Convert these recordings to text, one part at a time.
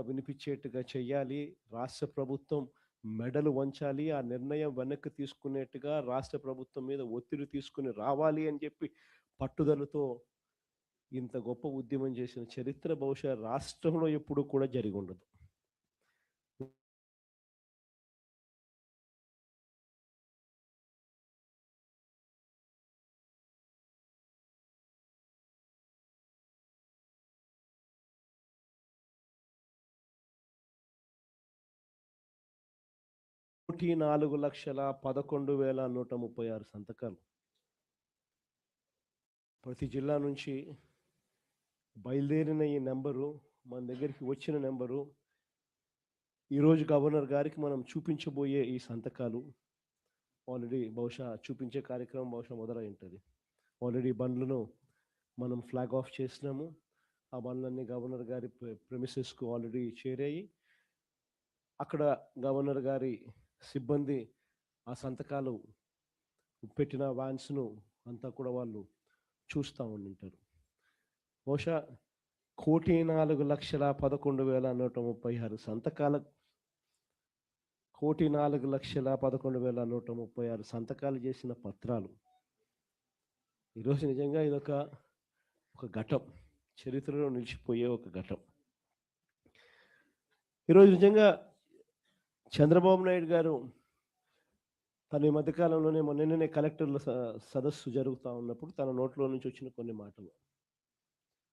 వినిపించేట్టుగా చెయ్యాలి. రాష్ట్ర ప్రభుత్వం మెడలు వంచాలి. ఆ నిర్ణయం వెనక్కి తీసుకునేట్టుగా రాష్ట్ర ప్రభుత్వం మీద ఒత్తిడి తీసుకొని రావాలి అని చెప్పి పట్టుదలతో ఇంత గొప్ప ఉద్యమం చేసిన చరిత్ర బహుశా రాష్ట్రంలో ఎప్పుడు కూడా జరిగి ఉండదు. కోటి 4,11,136 సంతకాలు ప్రతి జిల్లా నుంచి బయలుదేరిన ఈ నెంబరు మన దగ్గరికి వచ్చిన నెంబరు ఈరోజు గవర్నర్ గారికి మనం చూపించబోయే ఈ సంతకాలు ఆల్రెడీ బహుశా చూపించే కార్యక్రమం బహుశా మొదలై ఉంటుంది. ఆల్రెడీ బండ్లను మనం ఫ్లాగ్ ఆఫ్ చేసినాము. ఆ బండ్లన్నీ గవర్నర్ గారి ప్రెమిసెస్కు ఆల్రెడీ చేరాయి. అక్కడ గవర్నర్ గారి సిబ్బంది ఆ సంతకాలు పెట్టిన వ్యాన్స్ను అంతా కూడా వాళ్ళు చూస్తూ ఉండింటారు. బహుశా 1,04,11,136 సంతకాల 1,04,11,136 సంతకాలు చేసిన పత్రాలు ఈరోజు నిజంగా ఇదొక ఘటం, చరిత్రలో నిలిచిపోయే ఒక ఘటం. ఈరోజు నిజంగా చంద్రబాబు నాయుడు గారు తన ఈ మధ్యకాలంలోనే నిన్ననే కలెక్టర్ల సదస్సు జరుగుతూ ఉన్నప్పుడు తన నోట్లో నుంచి వచ్చిన కొన్ని మాటలు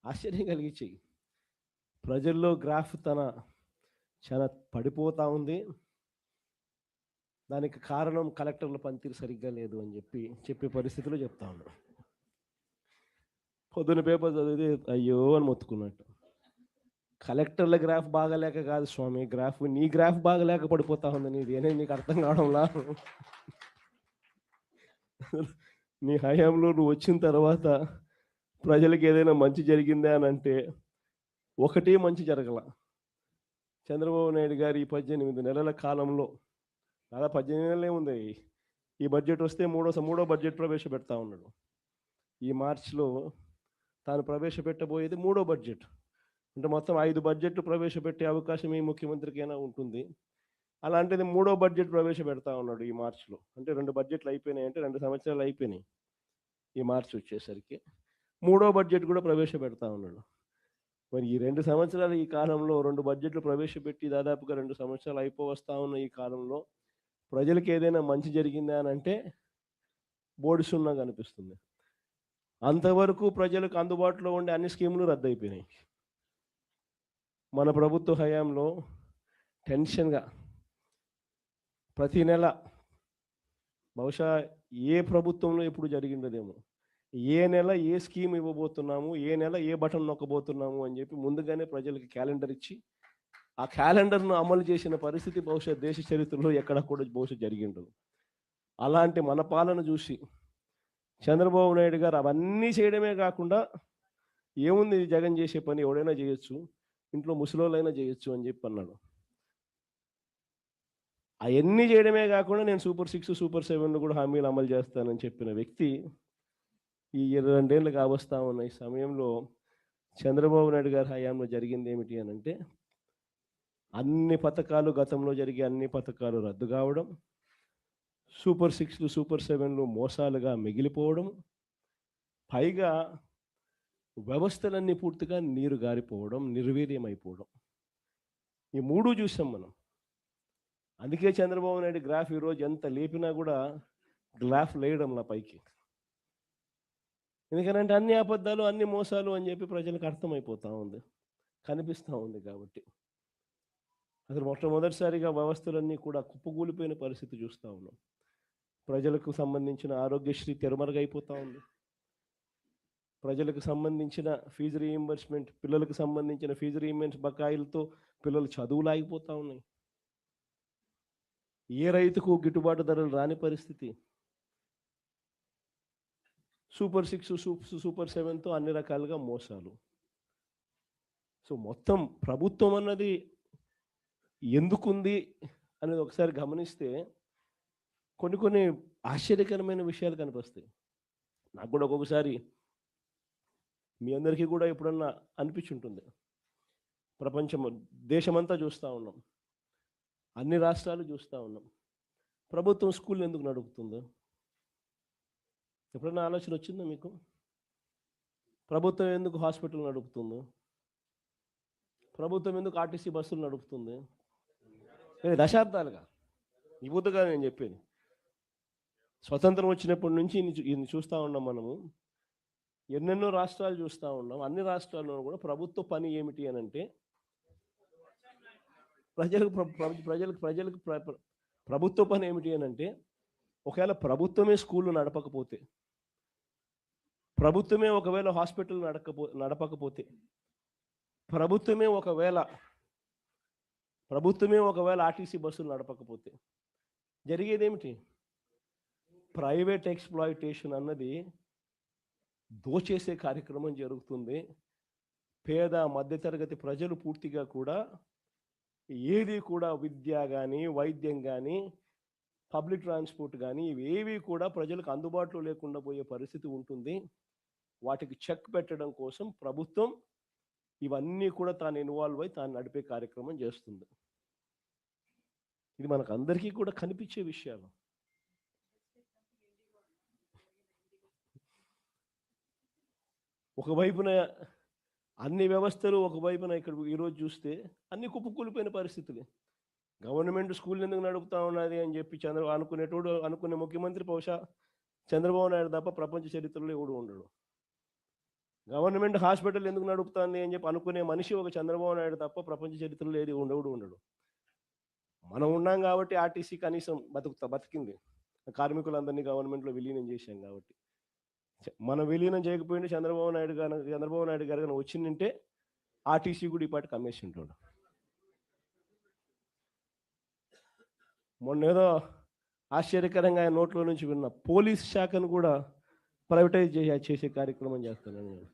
ఆశ్చర్యం కలిగించాయి. ప్రజల్లో గ్రాఫ్ చాలా పడిపోతూ ఉంది, దానికి కారణం కలెక్టర్ల పనితీరు సరిగ్గా లేదు అని చెప్పే పరిస్థితిలో చెప్తా ఉన్నాడు. పొద్దున పేపర్ చదివితే అయ్యో అని మొత్తుకున్నట్టు. కలెక్టర్ల గ్రాఫ్ బాగలేక కాదు స్వామి, నీ గ్రాఫ్ బాగలేక పడిపోతా ఉంది నీది అనేది నీకు అర్థం కావడంలా. నీ హయాంలో నువ్వు వచ్చిన తర్వాత ప్రజలకు ఏదైనా మంచి జరిగిందా అని అంటే ఒకటే మంచి జరగల. చంద్రబాబు నాయుడు గారు ఈ 18 నెలల కాలంలో, దాదాపు 18 నెలలే ఉంది, ఈ బడ్జెట్ వస్తే మూడో బడ్జెట్ ప్రవేశపెడతా ఉన్నాడు. ఈ మార్చిలో తాను ప్రవేశపెట్టబోయేది మూడో బడ్జెట్. అంటే మొత్తం 5 బడ్జెట్లు ప్రవేశపెట్టే అవకాశం ఈ ముఖ్యమంత్రికైనా ఉంటుంది. అలాంటిది మూడో బడ్జెట్ ప్రవేశపెడతా ఉన్నాడు ఈ మార్చిలో. అంటే 2 బడ్జెట్లు అయిపోయినాయి, అంటే 2 సంవత్సరాలు అయిపోయినాయి. ఈ మార్చి వచ్చేసరికి మూడో బడ్జెట్ కూడా ప్రవేశపెడతా ఉన్నాడు. మరి ఈ 2 సంవత్సరాలు ఈ కాలంలో 2 బడ్జెట్లు ప్రవేశపెట్టి దాదాపుగా 2 సంవత్సరాలు అయిపోవస్తా ఉన్న ఈ కాలంలో ప్రజలకు ఏదైనా మంచి జరిగిందా అని అంటే బోడి సున్నా కనిపిస్తుంది. అంతవరకు ప్రజలకు అందుబాటులో ఉండే అన్ని స్కీములు రద్దయిపోయినాయి. మన ప్రభుత్వ హయాంలో టెన్షన్గా ప్రతి నెల, బహుశా ఏ ప్రభుత్వంలో ఎప్పుడు జరిగిండదేమో, ఏ నెల ఏ స్కీమ్ ఇవ్వబోతున్నాము, ఏ నెల ఏ బటన్ నొక్కబోతున్నాము అని చెప్పి ముందుగానే ప్రజలకి క్యాలెండర్ ఇచ్చి ఆ క్యాలెండర్ను అమలు చేసిన పరిస్థితి బహుశా దేశ చరిత్రలో ఎక్కడ కూడా బహుశా జరిగిండదు. అలాంటి మన పాలన చూసి చంద్రబాబు నాయుడు గారు అవన్నీ చేయడమే కాకుండా, ఏముంది జగన్ చేసే పని, ఎవడైనా చేయొచ్చు, ఇంట్లో ముసలోళ్ళైనా చేయొచ్చు అని చెప్పి అన్నాడు. అవన్నీ చేయడమే కాకుండా నేను సూపర్ 6 సూపర్ 7 కూడా హామీలు అమలు చేస్తానని చెప్పిన వ్యక్తి ఈ 22 ఏళ్ళు కావస్తా ఉన్న ఈ సమయంలో చంద్రబాబు నాయుడు గారి హయాంలో జరిగింది ఏమిటి అని అంటే, అన్ని పథకాలు, గతంలో జరిగే అన్ని పథకాలు రద్దు కావడం, సూపర్ 6 సూపర్ 7 మోసాలుగా మిగిలిపోవడం, పైగా వ్యవస్థలన్నీ పూర్తిగా నీరు గారిపోవడం, నిర్వీర్యమైపోవడం, ఈ మూడు చూసాం మనం. అందుకే చంద్రబాబు నాయుడు గ్రాఫ్ ఈరోజు ఎంత లేపినా కూడా గ్రాఫ్ లేయడంలా పైకి. ఎందుకంటే అన్ని అబద్ధాలు, అన్ని మోసాలు అని చెప్పి ప్రజలకు అర్థమైపోతూ ఉంది, కనిపిస్తూ ఉంది. కాబట్టి అసలు మొట్టమొదటిసారిగా వ్యవస్థలన్నీ కూడా కుప్పకూలిపోయిన పరిస్థితి చూస్తూ ఉన్నాం. ప్రజలకు సంబంధించిన ఆరోగ్యశ్రీ తెరమరుగైపోతూ ఉంది. ప్రజలకు సంబంధించిన ఫీజు రీయింబర్స్మెంట్, పిల్లలకు సంబంధించిన ఫీజు రీయింబర్స్ బకాయిలతో పిల్లలు చదువులు ఆగిపోతూ ఉన్నాయి. ఏ రైతుకు గిట్టుబాటు ధరలు రాని పరిస్థితి. సూపర్ 6 సూపర్ 7తో అన్ని రకాలుగా మోసాలు. సో మొత్తం ప్రభుత్వం అన్నది ఎందుకుంది అనేది ఒకసారి గమనిస్తే కొన్ని ఆశ్చర్యకరమైన విషయాలు కనిపిస్తాయి. నాకు కూడా ఒక్కొక్కసారి, మీ అందరికీ కూడా ఎప్పుడన్నా అనిపించుంటుంది, ప్రపంచం దేశమంతా చూస్తూ ఉన్నాం, అన్ని రాష్ట్రాలు చూస్తూ ఉన్నాం. ప్రభుత్వం స్కూల్ ఎందుకు నడుపుతుందో ఎప్పుడైనా ఆలోచన వచ్చిందా మీకు? ప్రభుత్వం ఎందుకు హాస్పిటల్ నడుపుతుందో, ప్రభుత్వం ఎందుకు ఆర్టీసీ బస్సులు నడుపుతుంది? దశాబ్దాలుగా ఈ బుద్ధగా నేను చెప్పేది. స్వతంత్రం వచ్చినప్పటి నుంచి ఇన్ని చూస్తూ ఉన్నాం మనము. ఎన్నెన్నో రాష్ట్రాలు చూస్తూ ఉన్నాం. అన్ని రాష్ట్రాల్లో కూడా ప్రభుత్వ పని ఏమిటి అని అంటే ప్రజలకు ప్రభుత్వ పని ఏమిటి అని అంటే, ఒకవేళ ప్రభుత్వమే స్కూళ్ళు నడపకపోతే, ప్రభుత్వమే ఒకవేళ హాస్పిటల్ నడపకపోతే, ప్రభుత్వమే ఒకవేళ ఆర్టీసీ బస్సులు నడపకపోతే జరిగేదేమిటి? ప్రైవేట్ ఎక్స్‌ప్లాయిటేషన్ అన్నది దోచేసే కార్యక్రమం జరుగుతుంది. పేద మధ్యతరగతి ప్రజలు పూర్తిగా కూడా ఏది కూడా విద్య కానీ, వైద్యం కానీ, పబ్లిక్ ట్రాన్స్పోర్ట్ కానీ ఇవేవి కూడా ప్రజలకు అందుబాటులో లేకుండా పోయే పరిస్థితి ఉంటుంది. వాటికి చెక్ పెట్టడం కోసం ప్రభుత్వం ఇవన్నీ కూడా తాను ఇన్వాల్వ్ అయి తాను నడిపే కార్యక్రమం చేస్తుంది. ఇది మనకు అందరికీ కూడా కనిపించే విషయాలు. ఒకవైపున అన్ని వ్యవస్థలు, ఒకవైపున ఇక్కడ ఈరోజు చూస్తే అన్ని కుప్పకూలిపోయిన పరిస్థితులే. గవర్నమెంట్ స్కూల్ ఎందుకు నడుపుతా ఉన్నది అని చెప్పి అనుకునే ముఖ్యమంత్రి బహుశా చంద్రబాబు నాయుడు తప్ప ప్రపంచ చరిత్రలో ఎవడు ఉండడు. గవర్నమెంట్ హాస్పిటల్ ఎందుకు నడుపుతుంది అని చెప్పి అనుకునే మనిషి ఒక చంద్రబాబు నాయుడు తప్ప ప్రపంచ చరిత్రలో ఏది ఉండడు. మనం ఉన్నాం కాబట్టి ఆర్టీసీ కనీసం బతికింది. కార్మికులందరినీ గవర్నమెంట్లో విలీనం చేశాం కాబట్టి. మనం విలీనం చేయకపోయినా చంద్రబాబు నాయుడు గారు కానీ వచ్చిందంటే ఆర్టీసీ కూడా ఈ పాటికి అమ్మేసి ఉంటాడు. మొన్నేదో ఆశ్చర్యకరంగా ఆయన నోట్లో నుంచి విన్న పోలీస్ శాఖను కూడా ప్రైవేటైజ్ చేసే కార్యక్రమం చేస్తున్నాను నేను.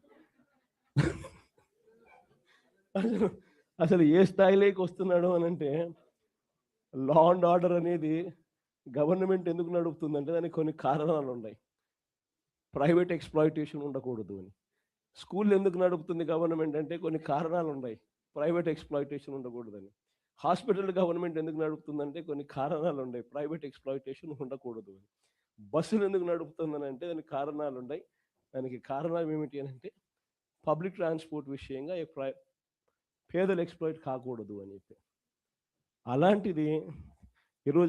అసలు ఏ స్థాయిలోకి వస్తున్నాడు అని అంటే, లా అండ్ ఆర్డర్ అనేది గవర్నమెంట్ ఎందుకు నడుపుతుందంటే దానికి కొన్ని కారణాలు ఉన్నాయి. ప్రైవేట్ ఎక్స్‌ప్లాయిటేషన్ ఉండకూడదు అని. స్కూల్ ఎందుకు నడుపుతుంది గవర్నమెంట్ అంటే కొన్ని కారణాలు ఉన్నాయి. ప్రైవేట్ ఎక్స్‌ప్లాయిటేషన్ ఉండకూడదని. హాస్పిటల్ గవర్నమెంట్ ఎందుకు నడుపుతుందంటే కొన్ని కారణాలు ఉన్నాయి. ప్రైవేట్ ఎక్స్‌ప్లాయిటేషన్ ఉండకూడదు అని. బస్సులు ఎందుకు నడుపుతుందని అంటే దానికి కారణాలు ఉన్నాయి. దానికి కారణం ఏమిటి అని అంటే పబ్లిక్ ట్రాన్స్పోర్ట్ విషయంగా పేదలు ఎక్స్‌ప్లాయిట్ కాకూడదు అని చెప్పి. అలాంటిది ఈరోజు